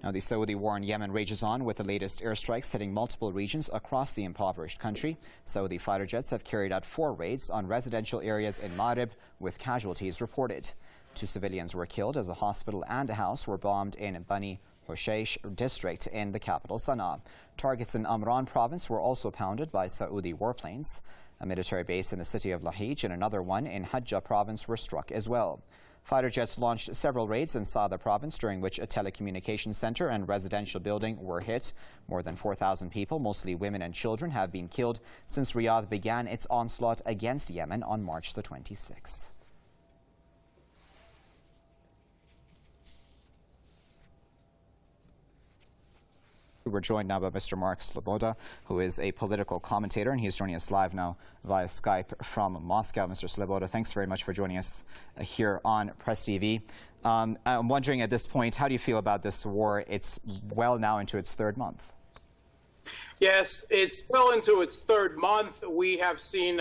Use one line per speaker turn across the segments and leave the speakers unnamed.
Now, the Saudi war in Yemen rages on, with the latest airstrikes hitting multiple regions across the impoverished country. Saudi fighter jets have carried out 4 raids on residential areas in Marib, with casualties reported. 2 civilians were killed as a hospital and a house were bombed in Bani Hushash district in the capital, Sana'a. Targets in Amran province were also pounded by Saudi warplanes. A military base in the city of Lahij and another one in Hajjah province were struck as well. Fighter jets launched several raids in Sada province, during which a telecommunications center and residential building were hit. More than 4,000 people, mostly women and children, have been killed since Riyadh began its onslaught against Yemen on March the 26th. We're joined now by Mr. Mark Sloboda, who is a political commentator, and he's joining us live now via Skype from Moscow. Mr. Sloboda, thanks very much for joining us here on Press TV. I'm wondering at this point, how do you feel about this war? It's well now into its 3rd month.
Yes, it's well into its 3rd month. We have seen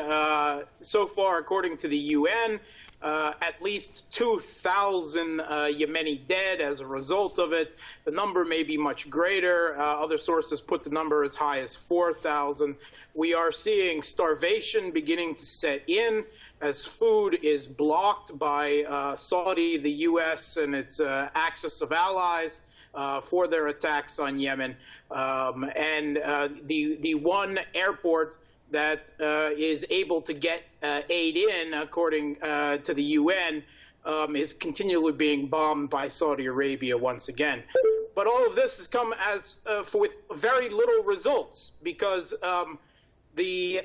so far, according to the UN, at least 2,000 Yemeni dead as a result of it. The number may be much greater. Other sources put the number as high as 4,000. We are seeing starvation beginning to set in as food is blocked by Saudi, the U.S., and its axis of allies for their attacks on Yemen. The one airport that is able to get aid in, according to the UN, is continually being bombed by Saudi Arabia once again. But all of this has come as with very little results, because the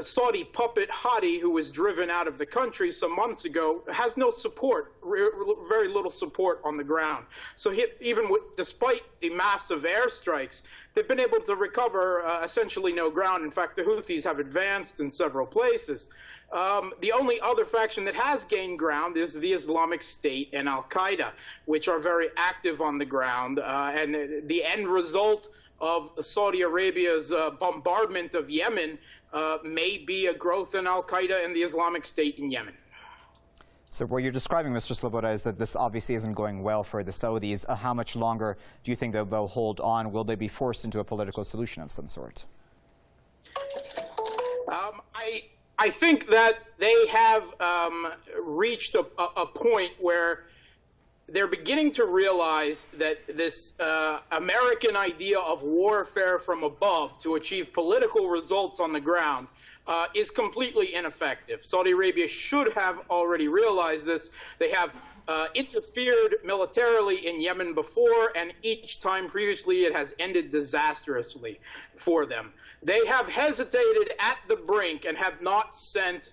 Saudi puppet Hadi, who was driven out of the country some months ago, has no support, very little support on the ground. So despite the massive airstrikes, they've been able to recover essentially no ground. In fact, the Houthis have advanced in several places. The only other faction that has gained ground is the Islamic State and Al-Qaeda, which are very active on the ground. And the end result of Saudi Arabia's bombardment of Yemen may be a growth in Al-Qaeda and the Islamic State in Yemen.
So what you're describing, Mr. Sloboda, is that this obviously isn't going well for the Saudis. How much longer do you think that they'll hold on? Will they be forced into a political solution of some sort?
I think that they have reached a point where they're beginning to realize that this American idea of warfare from above to achieve political results on the ground is completely ineffective. Saudi Arabia should have already realized this. They have interfered militarily in Yemen before, and each time previously it has ended disastrously for them. They have hesitated at the brink and have not sent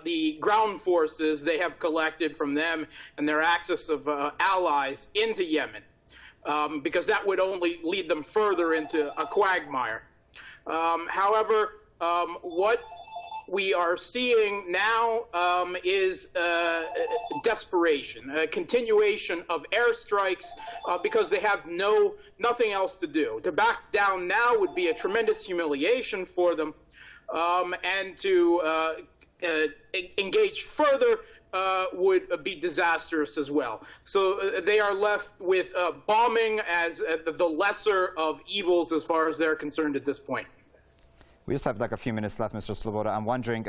the ground forces they have collected from them and their axis of allies into Yemen, because that would only lead them further into a quagmire. However, what we are seeing now is desperation, a continuation of airstrikes because they have nothing else to do. To back down now would be a tremendous humiliation for them, and to engage further would be disastrous as well. So they are left with bombing as the lesser of evils as far as they're concerned at this point.
We just have like a few minutes left, Mr. Sloboda. I'm wondering,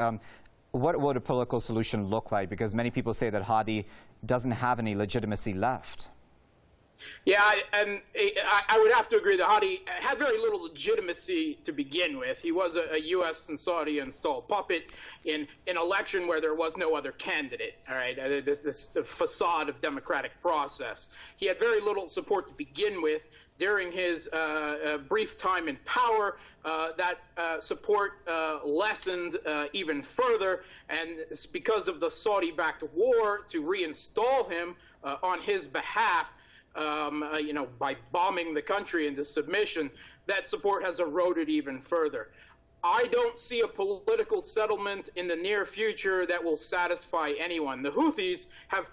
what would a political solution look like? Because many people say that Hadi doesn't have any legitimacy left.
Yeah, and I would have to agree that Hadi had very little legitimacy to begin with. He was a U.S. and Saudi installed puppet in an election where there was no other candidate. All right, this the facade of democratic process. He had very little support to begin with. During his brief time in power, that support lessened even further, and it's because of the Saudi-backed war to reinstall him on his behalf. By bombing the country into submission, that support has eroded even further. I don't see a political settlement in the near future that will satisfy anyone. The Houthis have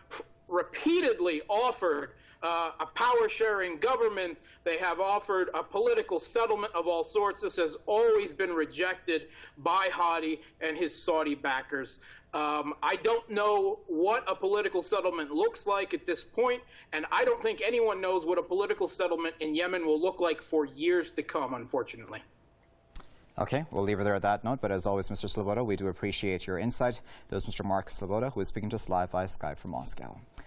repeatedly offered a power-sharing government. They have offered a political settlement of all sorts. This has always been rejected by Hadi and his Saudi backers. I don't know what a political settlement looks like at this point, and I don't think anyone knows what a political settlement in Yemen will look like for years to come, unfortunately.
Okay, we'll leave it there at that note, but as always, Mr. Sloboda, we do appreciate your insight. That was Mr. Mark Sloboda, who is speaking to us live via Skype from Moscow.